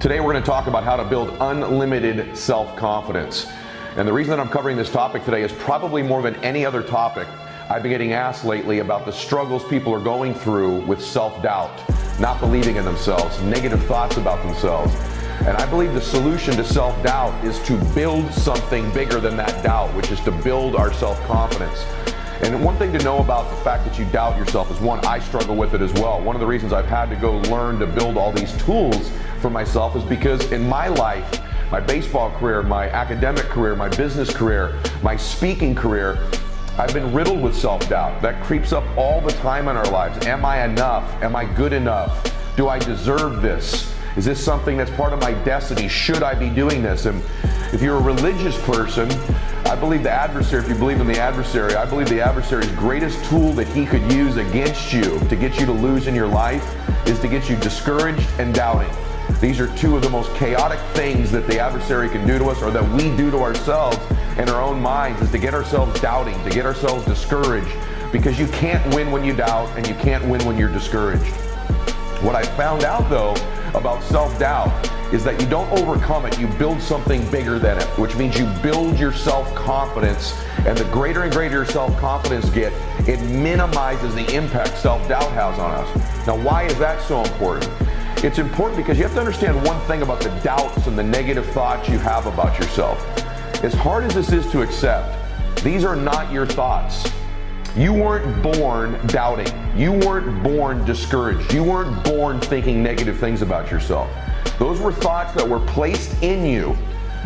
Today we're going to talk about how to build unlimited self-confidence. And the reason that I'm covering this topic today is probably more than any other topic I've been getting asked lately about the struggles people are going through with self-doubt, not believing in themselves, negative thoughts about themselves. And I believe the solution to self-doubt is to build something bigger than that doubt, which is to build our self-confidence. And one thing to know about the fact that you doubt yourself is, one, I struggle with it as well. One of the reasons I've had to go learn to build all these tools for myself is because in my life, my baseball career, my academic career, my business career, my speaking career, I've been riddled with self-doubt. That creeps up all the time in our lives. Am I enough? Am I good enough? Do I deserve this? Is this something that's part of my destiny? Should I be doing this? And if you're a religious person, I believe the adversary, if you believe in the adversary, I believe the adversary's greatest tool that he could use against you to get you to lose in your life is to get you discouraged and doubting. These are two of the most chaotic things that the adversary can do to us, or that we do to ourselves in our own minds, is to get ourselves doubting, to get ourselves discouraged, because you can't win when you doubt and you can't win when you're discouraged. What I found out though about self-doubt is that you don't overcome it, you build something bigger than it, which means you build your self-confidence, and the greater and greater your self-confidence get, it minimizes the impact self-doubt has on us. Now, why is that so important? It's important because you have to understand one thing about the doubts and the negative thoughts you have about yourself. As hard as this is to accept, these are not your thoughts. You weren't born doubting. You weren't born discouraged. You weren't born thinking negative things about yourself. Those were thoughts that were placed in you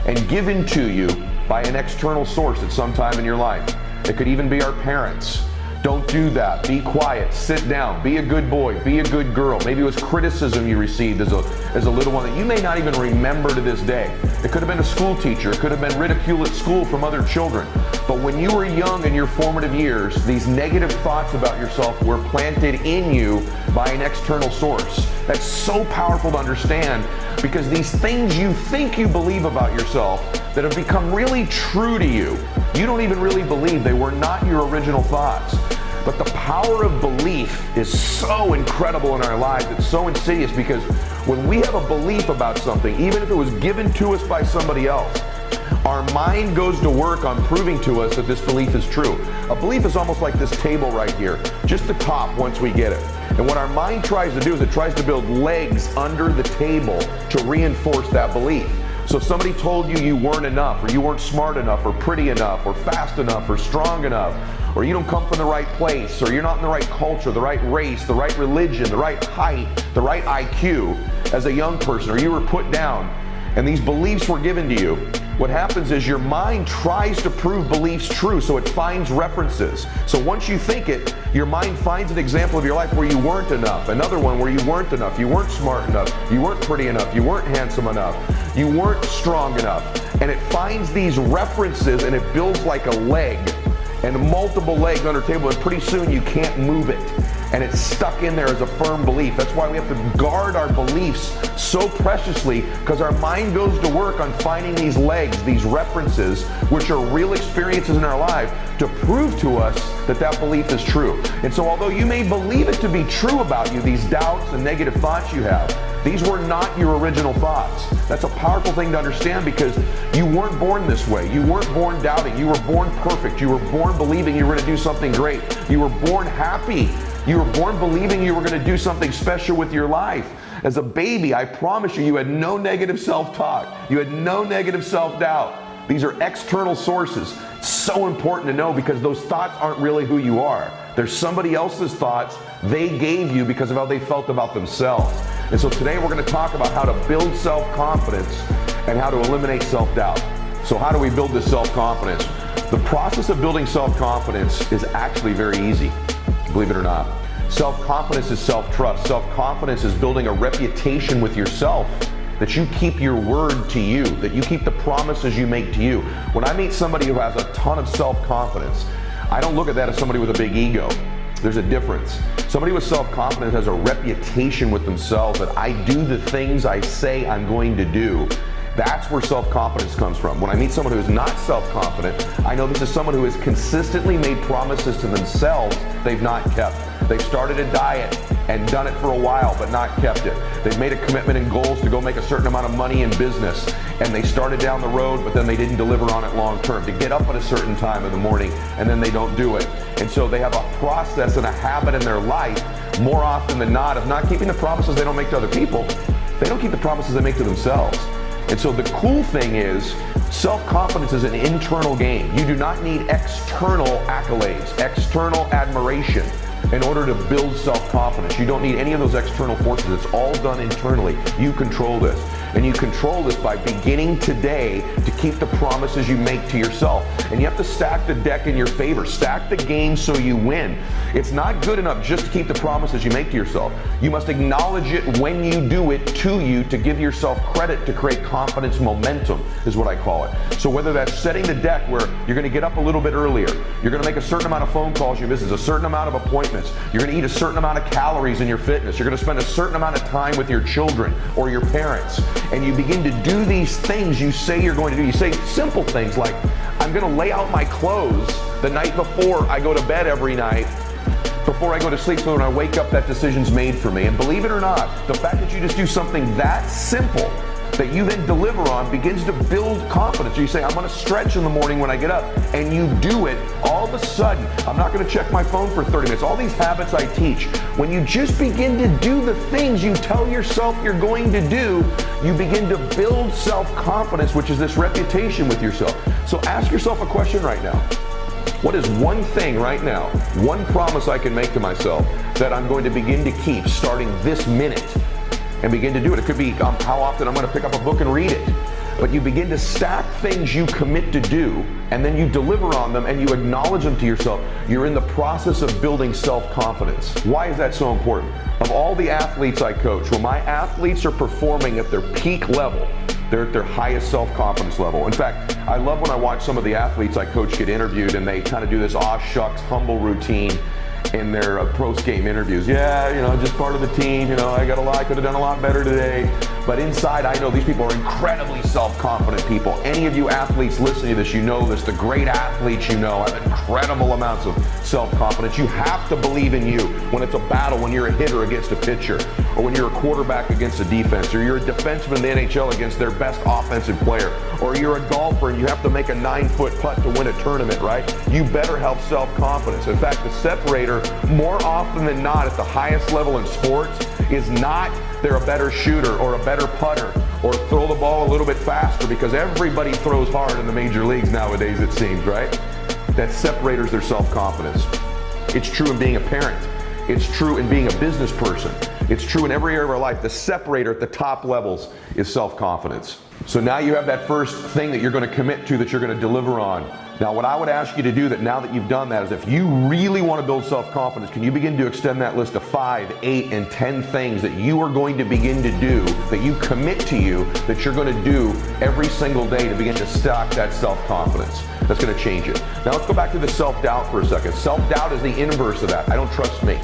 and given to you by an external source at some time in your life. It could even be our parents. Don't do that. Be quiet. Sit down. Be a good boy. Be a good girl. Maybe it was criticism you received as a little one that you may not even remember to this day. It could have been a school teacher. It could have been ridicule at school from other children. But when you were young in your formative years, these negative thoughts about yourself were planted in you by an external source. That's so powerful to understand, because these things you think you believe about yourself that have become really true to you, you don't even really believe. They were not your original thoughts. But the power of belief is so incredible in our lives. It's so insidious, because when we have a belief about something, even if it was given to us by somebody else, our mind goes to work on proving to us that this belief is true. A belief is almost like this table right here, just the top once we get it. And what our mind tries to do is it tries to build legs under the table to reinforce that belief. So if somebody told you you weren't enough, or you weren't smart enough, or pretty enough, or fast enough, or strong enough, or you don't come from the right place, or you're not in the right culture, the right race, the right religion, the right height, the right IQ as a young person, or you were put down, and these beliefs were given to you, what happens is your mind tries to prove beliefs true, so it finds references. So once you think it, your mind finds an example of your life where you weren't enough, another one where you weren't enough, you weren't smart enough, you weren't pretty enough, you weren't handsome enough, you weren't strong enough. And it finds these references and it builds like a leg, and multiple legs under the table, and pretty soon you can't move it. And it's stuck in there as a firm belief. That's why we have to guard our beliefs so preciously, because our mind goes to work on finding these legs, these references, which are real experiences in our life, to prove to us that that belief is true. And so although you may believe it to be true about you, these doubts and negative thoughts you have, these were not your original thoughts. That's a powerful thing to understand, because you weren't born this way. You weren't born doubting. You were born perfect. You were born believing you were going to do something great. You were born happy. You were born believing you were going to do something special with your life. As a baby, I promise you, you had no negative self-talk. You had no negative self-doubt. These are external sources. It's so important to know, because those thoughts aren't really who you are. They're somebody else's thoughts they gave you because of how they felt about themselves. And so today we're going to talk about how to build self-confidence and how to eliminate self-doubt. So how do we build this self-confidence? The process of building self-confidence is actually very easy, believe it or not. Self-confidence is self-trust. Self-confidence is building a reputation with yourself, that you keep your word to you, that you keep the promises you make to you. When I meet somebody who has a ton of self-confidence, I don't look at that as somebody with a big ego. There's a difference. Somebody with self-confidence has a reputation with themselves that I do the things I say I'm going to do. That's where self-confidence comes from. When I meet someone who is not self-confident, I know this is someone who has consistently made promises to themselves they've not kept. They've started a diet and done it for a while but not kept it. They've made a commitment and goals to go make a certain amount of money in business, and they started down the road but then they didn't deliver on it long term, to get up at a certain time in the morning and then they don't do it. And so they have a process and a habit in their life, more often than not, of not keeping the promises they don't make to other people. They don't keep the promises they make to themselves. And so the cool thing is, self-confidence is an internal game. You do not need external accolades, external admiration in order to build self-confidence. You don't need any of those external forces. It's all done internally. You control this. And you control this by beginning today to keep the promises you make to yourself. And you have to stack the deck in your favor. Stack the game so you win. It's not good enough just to keep the promises you make to yourself. You must acknowledge it when you do it to you, to give yourself credit, to create confidence momentum, is what I call it. So whether that's setting the deck where you're going to get up a little bit earlier, you're going to make a certain amount of phone calls you miss, a certain amount of appointments, you're going to eat a certain amount of calories in your fitness, you're going to spend a certain amount of time with your children or your parents, and you begin to do these things you say you're going to do. You say simple things like, I'm going to lay out my clothes the night before I go to bed every night, before I go to sleep, so when I wake up that decision's made for me. And believe it or not, the fact that you just do something that simple that you then deliver on begins to build confidence. You say, I'm going to stretch in the morning when I get up, and you do it. All of a sudden, I'm not going to check my phone for 30 minutes. All these habits I teach, when you just begin to do the things you tell yourself you're going to do, you begin to build self-confidence, which is this reputation with yourself. So ask yourself a question right now. What is one thing right now, one promise I can make to myself that I'm going to begin to keep starting this minute? And begin to do it. It could be how often I'm going to pick up a book and read it. But you begin to stack things you commit to do, and then you deliver on them and you acknowledge them to yourself. You're in the process of building self-confidence. Why is that so important? Of all the athletes I coach, when my athletes are performing at their peak level, they're at their highest self-confidence level. In fact, I love when I watch some of the athletes I coach get interviewed and they kind of do this aw shucks, humble routine in their post-game interviews. Yeah, just part of the team, I got a lot, I could have done a lot better today. But inside, I know these people are incredibly self-confident people. Any of you athletes listening to this, you know this. The great athletes you know have incredible amounts of self-confidence. You have to believe in you when it's a battle, when you're a hitter against a pitcher, or when you're a quarterback against a defense, or you're a defenseman in the NHL against their best offensive player, or you're a golfer and you have to make a 9-foot putt to win a tournament, right? You better have self-confidence. In fact, the separator, more often than not at the highest level in sports, is not they're a better shooter or a better putter or throw the ball a little bit faster, because everybody throws hard in the major leagues nowadays, it seems, right? That separator's their self-confidence. It's true in being a parent. It's true in being a business person. It's true in every area of our life. The separator at the top levels is self-confidence. So now you have that first thing that you're going to commit to, that you're going to deliver on. Now, what I would ask you to do, that now that you've done that, is if you really want to build self-confidence, can you begin to extend that list of 5, 8, and 10 things that you are going to begin to do, that you commit to you, that you're going to do every single day to begin to stock that self-confidence? That's going to change it. Now let's go back to the self-doubt for a second. Self-doubt is the inverse of that. I don't trust me.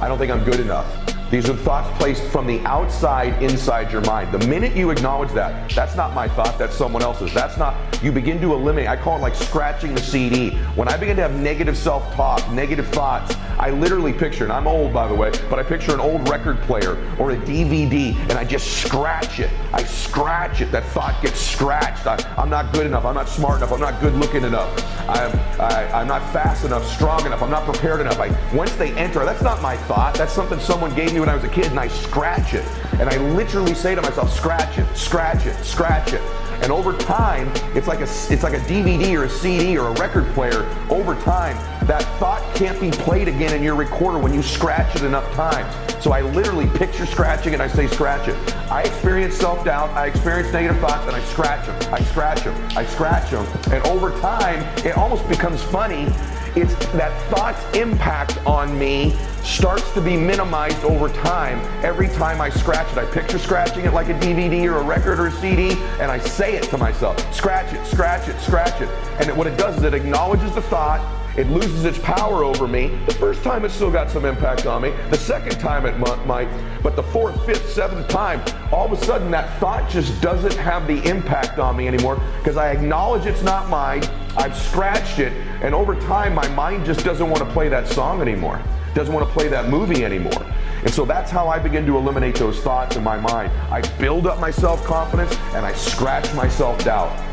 I don't think I'm good enough. These are thoughts placed from the outside inside your mind. The minute you acknowledge that, that's not my thought, that's someone else's. That's not, you begin to eliminate, I call it like scratching the CD. When I begin to have negative self-talk, negative thoughts, I literally picture, and I'm old by the way, but I picture an old record player or a DVD and I just scratch it. I scratch it. That thought gets scratched. I'm not good enough. I'm not smart enough. I'm not good looking enough. I'm not fast enough, strong enough. I'm not prepared enough. Once they enter, that's not my thought. That's something someone gave me when I was a kid, and I scratch it. And I literally say to myself, scratch it, scratch it, scratch it. And over time, it's like a DVD or a CD or a record player. Over time, that thought can't be played again in your recorder when you scratch it enough times. So I literally picture scratching and I say scratch it. I experience self-doubt, I experience negative thoughts, and I scratch them, I scratch them, I scratch them. And over time, it almost becomes funny. It's that thought's impact on me starts to be minimized over time. Every time I scratch it, I picture scratching it like a DVD or a record or a CD, and I say it to myself, scratch it, scratch it, scratch it. And what it does is it acknowledges the thought, it loses its power over me. The first time it still got some impact on me, the second time it might, but the fourth, fifth, seventh time, all of a sudden that thought just doesn't have the impact on me anymore, because I acknowledge it's not mine, I've scratched it, and over time my mind just doesn't want to play that song anymore. doesn't want to play that movie anymore. And so that's how I begin to eliminate those thoughts in my mind. I build up my self-confidence and I scratch my self-doubt.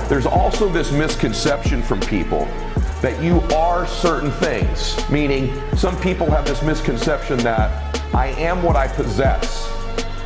There's also this misconception from people that you are certain things, meaning some people have this misconception that I am what I possess.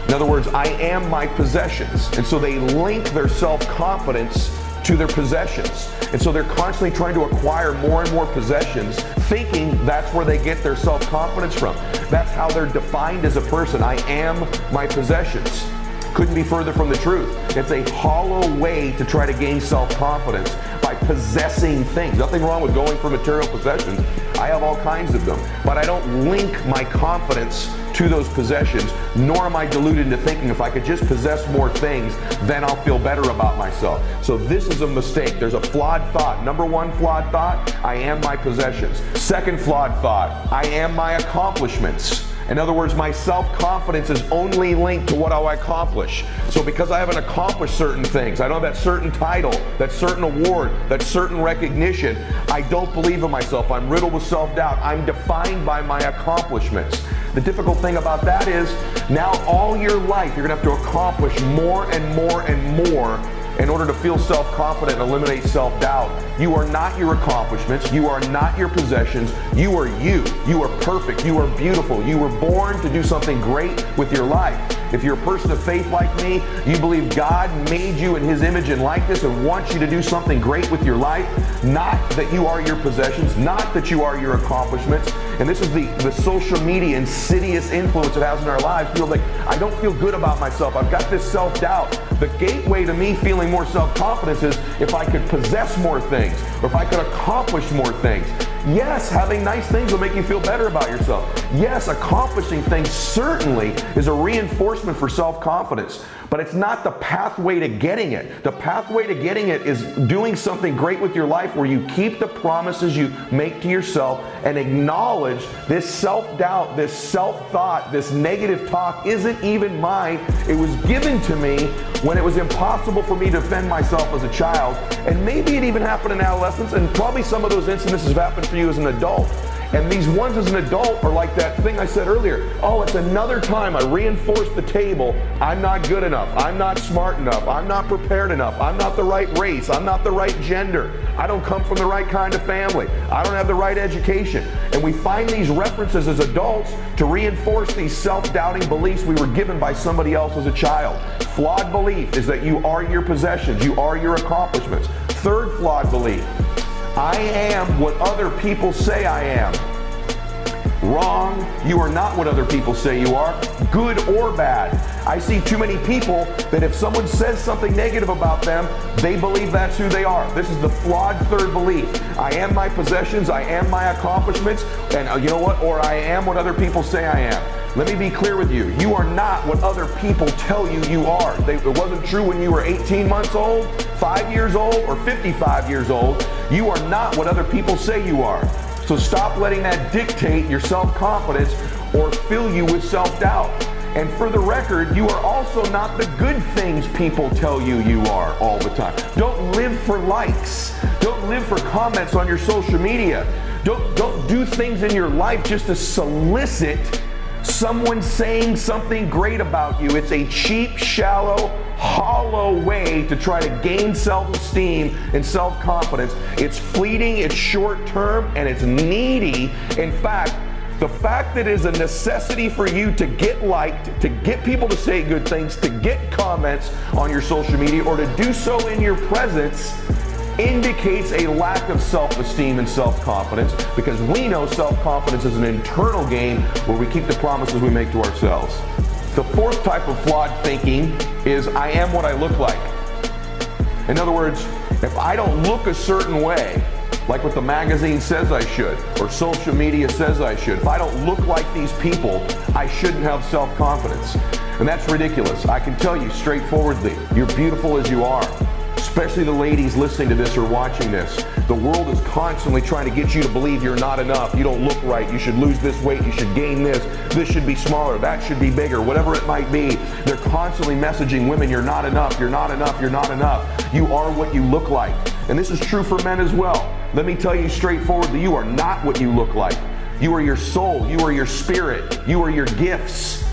In other words, I am my possessions. And so they link their self-confidence to their possessions. And so they're constantly trying to acquire more and more possessions, thinking that's where they get their self-confidence from. That's how they're defined as a person. I am my possessions. Couldn't be further from the truth. It's a hollow way to try to gain self-confidence by possessing things. Nothing wrong with going for material possessions. I have all kinds of them, but I don't link my confidence to those possessions, nor am I deluded into thinking if I could just possess more things, then I'll feel better about myself. So this is a mistake. There's a flawed thought. Number one flawed thought, I am my possessions. Second flawed thought, I am my accomplishments. In other words, my self-confidence is only linked to what I accomplish. So because I haven't accomplished certain things, I don't have that certain title, that certain award, that certain recognition, I don't believe in myself. I'm riddled with self-doubt. I'm defined by my accomplishments. The difficult thing about that is now all your life you're going to have to accomplish more and more and more in order to feel self-confident and eliminate self-doubt. You are not your accomplishments. You are not your possessions. You are you. You are perfect. You are beautiful. You were born to do something great with your life. If you're a person of faith like me, you believe God made you in His image and likeness and wants you to do something great with your life, not that you are your possessions, not that you are your accomplishments. And this is the social media insidious influence it has in our lives. People are like, I don't feel good about myself. I've got this self-doubt. The gateway to me feeling more self-confidence is if I could possess more things, or if I could accomplish more things. Yes, having nice things will make you feel better about yourself. Yes, accomplishing things certainly is a reinforcement for self-confidence, but it's not the pathway to getting it. The pathway to getting it is doing something great with your life where you keep the promises you make to yourself and acknowledge this self-doubt, this self-thought, this negative talk isn't even mine. It was given to me when it was impossible for me to defend myself as a child. And maybe it even happened in adolescence, and probably some of those incidents have happened for you as an adult. And these ones as an adult are like that thing I said earlier. Oh, it's another time I reinforced the table. I'm not good enough. I'm not smart enough. I'm not prepared enough. I'm not the right race. I'm not the right gender. I don't come from the right kind of family. I don't have the right education. And we find these references as adults to reinforce these self-doubting beliefs we were given by somebody else as a child. Flawed belief is that you are your possessions. You are your accomplishments. Third flawed belief, I am what other people say I am. Wrong. You are not what other people say you are, good or bad. I see too many people that if someone says something negative about them, they believe that's who they are. This is the flawed third belief. I am my possessions, I am my accomplishments, and you know what? Or I am what other people say I am. Let me be clear with you. You are not what other people tell you you are. It wasn't true when you were 18 months old, 5 years old, or 55 years old. You are not what other people say you are. So stop letting that dictate your self-confidence or fill you with self-doubt. And for the record, you are also not the good things people tell you you are all the time. Don't live for likes. Don't live for comments on your social media. Don't do things in your life just to solicit someone saying something great about you. It's a cheap, shallow, hollow way to try to gain self-esteem and self-confidence. It's fleeting, it's short-term, and it's needy. In fact, the fact that it is a necessity for you to get liked, to get people to say good things, to get comments on your social media, or to do so in your presence indicates a lack of self-esteem and self-confidence, because we know self-confidence is an internal game where we keep the promises we make to ourselves. The fourth type of flawed thinking is I am what I look like. In other words, if I don't look a certain way, like what the magazine says I should, or social media says I should, if I don't look like these people, I shouldn't have self-confidence. And that's ridiculous. I can tell you straightforwardly, you're beautiful as you are. Especially the ladies listening to this or watching this. The world is constantly trying to get you to believe you're not enough, you don't look right, you should lose this weight, you should gain this should be smaller, that should be bigger, whatever it might be. They're constantly messaging women, you're not enough, you're not enough, you're not enough. You are what you look like. And this is true for men as well. Let me tell you straightforwardly, you are not what you look like. You are your soul. You are your spirit. You are your gifts.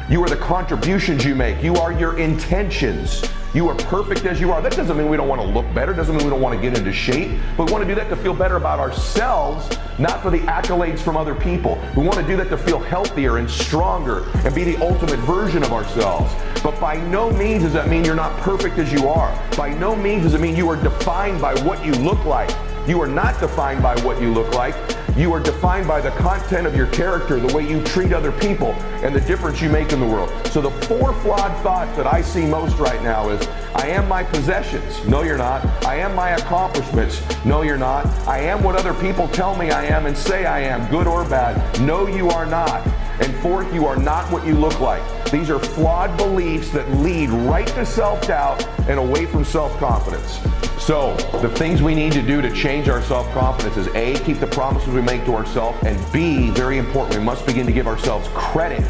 You are the contributions you make. You are your intentions. You are perfect as you are. That doesn't mean we don't want to look better. It doesn't mean we don't want to get into shape. But we want to do that to feel better about ourselves, not for the accolades from other people. We want to do that to feel healthier and stronger and be the ultimate version of ourselves. But by no means does that mean you're not perfect as you are. By no means does it mean you are defined by what you look like. You are not defined by what you look like. You are defined by the content of your character, the way you treat other people, and the difference you make in the world. So the 4 flawed thoughts that I see most right now is, I am my possessions. No, you're not. I am my accomplishments. No, you're not. I am what other people tell me I am and say I am, good or bad. No, you are not. And 4th, you are not what you look like. These are flawed beliefs that lead right to self-doubt and away from self-confidence. So, the things we need to do to change our self-confidence is A, keep the promises we make to ourselves, and B, very important, we must begin to give ourselves credit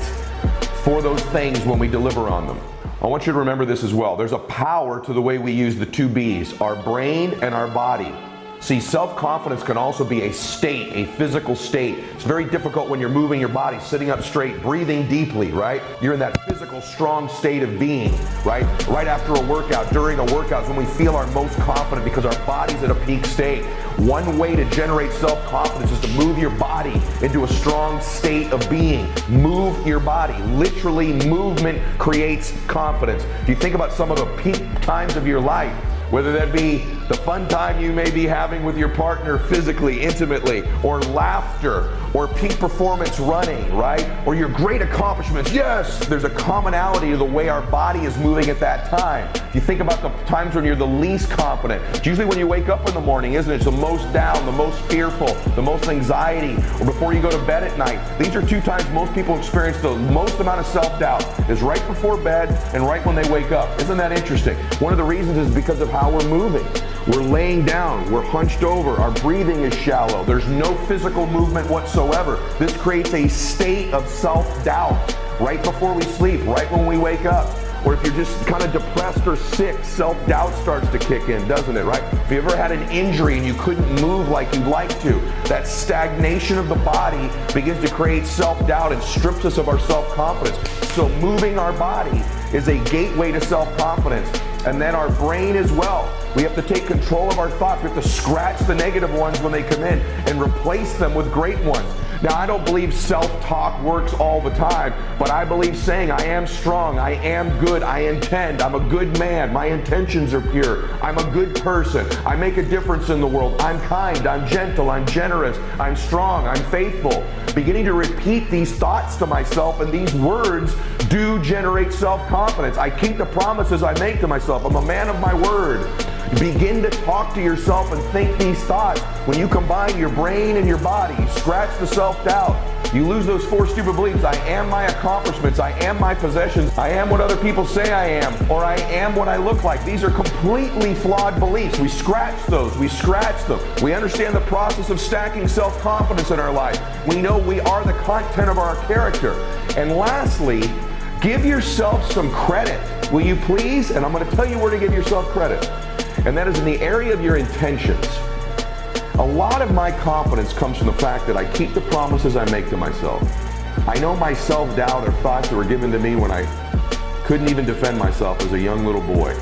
for those things when we deliver on them. I want you to remember this as well. There's a power to the way we use the 2 B's, our brain and our body. See, self-confidence can also be a state, a physical state. It's very difficult when you're moving your body, sitting up straight, breathing deeply, right? You're in that physical, strong state of being, right? Right after a workout, during a workout is when we feel our most confident because our body's at a peak state. One way to generate self-confidence is to move your body into a strong state of being. Move your body. Literally, movement creates confidence. If you think about some of the peak times of your life, whether that be the fun time you may be having with your partner physically, intimately, or laughter, or peak performance running, right? Or your great accomplishments. Yes, there's a commonality to the way our body is moving at that time. If you think about the times when you're the least confident, it's usually when you wake up in the morning, isn't it? It's the most down, the most fearful, the most anxiety, or before you go to bed at night. These are 2 times most people experience the most amount of self-doubt, is right before bed and right when they wake up. Isn't that interesting? One of the reasons is because of how we're moving. We're laying down, we're hunched over, our breathing is shallow, there's no physical movement whatsoever. This creates a state of self-doubt right before we sleep, right when we wake up. Or if you're just kind of depressed or sick, self-doubt starts to kick in, doesn't it, right? If you ever had an injury and you couldn't move like you'd like to, that stagnation of the body begins to create self-doubt and strips us of our self-confidence. So moving our body is a gateway to self-confidence. And then our brain as well. We have to take control of our thoughts. We have to scratch the negative ones when they come in and replace them with great ones. Now, I don't believe self-talk works all the time, but I believe saying I am strong, I am good, I intend, I'm a good man, my intentions are pure, I'm a good person, I make a difference in the world, I'm kind, I'm gentle, I'm generous, I'm strong, I'm faithful. Beginning to repeat these thoughts to myself, and these words do generate self-confidence. I keep the promises I make to myself. I'm a man of my word. Begin to talk to yourself and think these thoughts. When you combine your brain and your body, you scratch the self-doubt. You lose those 4 stupid beliefs. I am my accomplishments. I am my possessions. I am what other people say I am. Or I am what I look like. These are completely flawed beliefs. We scratch those. We scratch them. We understand the process of stacking self-confidence in our life. We know we are the content of our character. And lastly, give yourself some credit. Will you please? And I'm going to tell you where to give yourself credit. And that is in the area of your intentions. A lot of my confidence comes from the fact that I keep the promises I make to myself. I know my self-doubt are thoughts that were given to me when I couldn't even defend myself as a young little boy.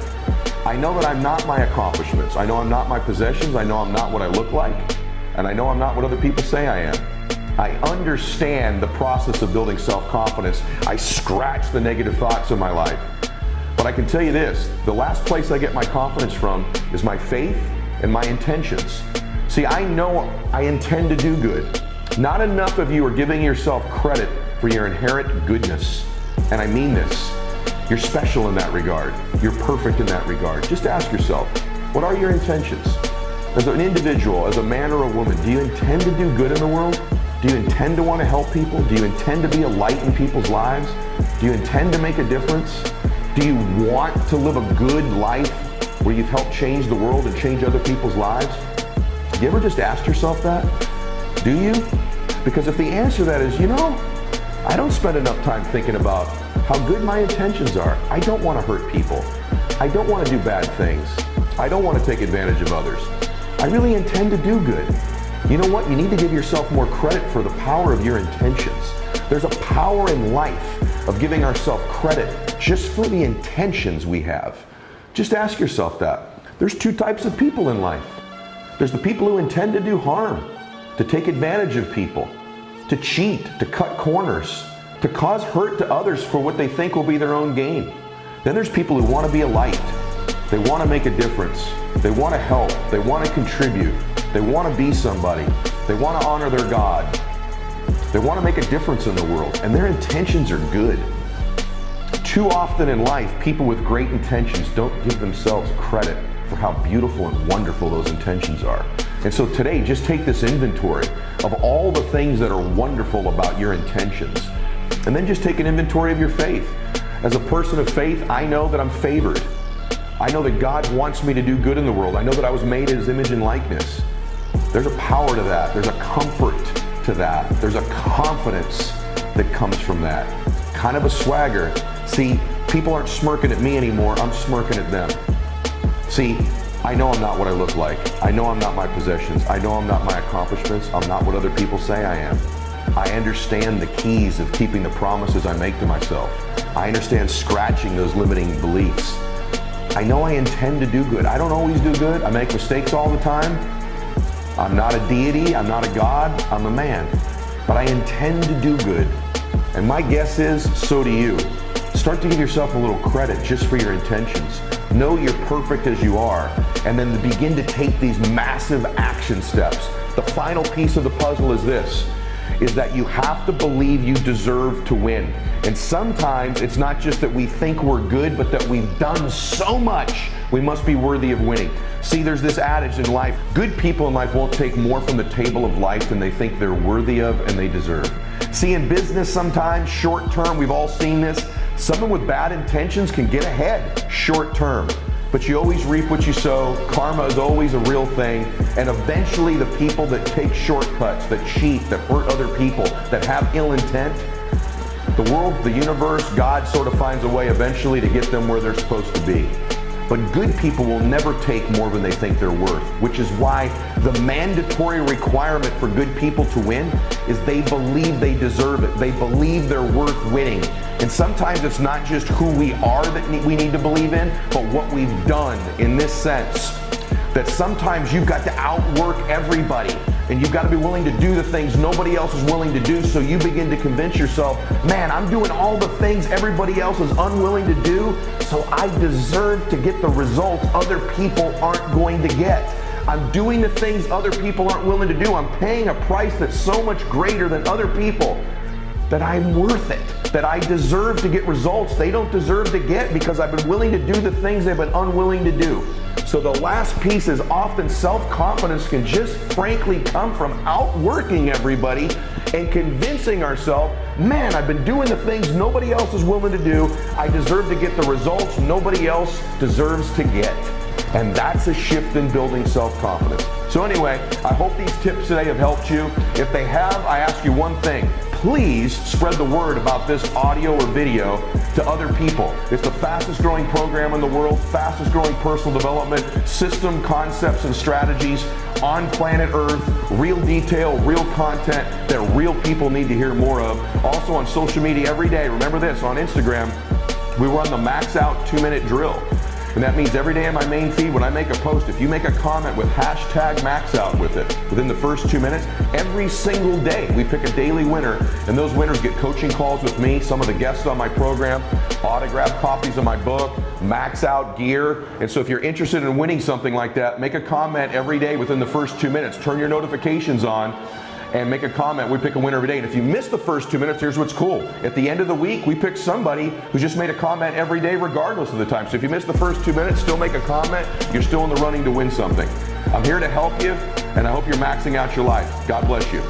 I know that I'm not my accomplishments. I know I'm not my possessions. I know I'm not what I look like. And I know I'm not what other people say I am. I understand the process of building self-confidence. I scratch the negative thoughts in my life. But I can tell you this, the last place I get my confidence from is my faith and my intentions. See, I know I intend to do good. Not enough of you are giving yourself credit for your inherent goodness. And I mean this. You're special in that regard. You're perfect in that regard. Just ask yourself, what are your intentions? As an individual, as a man or a woman, do you intend to do good in the world? Do you intend to want to help people? Do you intend to be a light in people's lives? Do you intend to make a difference? Do you want to live a good life where you've helped change the world and change other people's lives? You ever just asked yourself that? Do you? Because if the answer to that is, I don't spend enough time thinking about how good my intentions are. I don't want to hurt people. I don't want to do bad things. I don't want to take advantage of others. I really intend to do good. You know what? You need to give yourself more credit for the power of your intentions. There's a power in life of giving ourselves credit just for the intentions we have. Just ask yourself that. There's two types of people in life. There's the people who intend to do harm, to take advantage of people, to cheat, to cut corners, to cause hurt to others for what they think will be their own gain. Then there's people who want to be a light. They want to make a difference. They want to help. They want to contribute. They want to be somebody. They want to honor their God. They want to make a difference in the world, and their intentions are good. Too often in life, people with great intentions don't give themselves credit for how beautiful and wonderful those intentions are. And so today, just take this inventory of all the things that are wonderful about your intentions. And then just take an inventory of your faith. As a person of faith, I know that I'm favored. I know that God wants me to do good in the world. I know that I was made in His image and likeness. There's a power to that. There's a comfort to that. There's a confidence that comes from that. Kind of a swagger. See, people aren't smirking at me anymore. I'm smirking at them. See, I know I'm not what I look like. I know I'm not my possessions. I know I'm not my accomplishments. I'm not what other people say I am. I understand the keys of keeping the promises I make to myself. I understand scratching those limiting beliefs. I know I intend to do good. I don't always do good. I make mistakes all the time. I'm not a deity. I'm not a God. I'm a man. But I intend to do good. And my guess is, so do you. Start to give yourself a little credit just for your intentions. Know you're perfect as you are, and then begin to take these massive action steps. The final piece of the puzzle is this, is that you have to believe you deserve to win. And sometimes it's not just that we think we're good, but that we've done so much, we must be worthy of winning. See, there's this adage in life, good people in life won't take more from the table of life than they think they're worthy of and they deserve. See, in business sometimes, short term, we've all seen this, someone with bad intentions can get ahead short term. But you always reap what you sow. Karma is always a real thing. And eventually the people that take shortcuts, that cheat, that hurt other people, that have ill intent, the world, the universe, God sort of finds a way eventually to get them where they're supposed to be. But good people will never take more than they think they're worth, which is why the mandatory requirement for good people to win is they believe they deserve it. They believe they're worth winning. And sometimes it's not just who we are that we need to believe in, but what we've done in this sense. That sometimes you've got to outwork everybody, and you've got to be willing to do the things nobody else is willing to do, so you begin to convince yourself, man, I'm doing all the things everybody else is unwilling to do, so I deserve to get the results other people aren't going to get. I'm doing the things other people aren't willing to do. I'm paying a price that's so much greater than other people that I'm worth it, that I deserve to get results they don't deserve to get because I've been willing to do the things they've been unwilling to do. So the last piece is often self-confidence can just frankly come from outworking everybody and convincing ourselves, man, I've been doing the things nobody else is willing to do. I deserve to get the results nobody else deserves to get. And that's a shift in building self-confidence. So anyway, I hope these tips today have helped you. If they have, I ask you one thing. Please spread the word about this audio or video to other people. It's the fastest growing program in the world, fastest growing personal development, system, concepts, and strategies on planet Earth, real detail, real content that real people need to hear more of. Also on social media every day. Remember this, on Instagram, we run the Max Out 2-minute drill. And that means every day in my main feed, when I make a post, if you make a comment with hashtag MaxOut with it, within the first 2 minutes, every single day we pick a daily winner, and those winners get coaching calls with me, some of the guests on my program, autographed copies of my book, Max Out gear. And so if you're interested in winning something like that, make a comment every day within the first 2 minutes. Turn your notifications on and make a comment. We pick a winner every day. And if you miss the first 2 minutes, here's what's cool. At the end of the week, we pick somebody who just made a comment every day regardless of the time. So if you miss the first 2 minutes, still make a comment, you're still in the running to win something. I'm here to help you, and I hope you're maxing out your life. God bless you.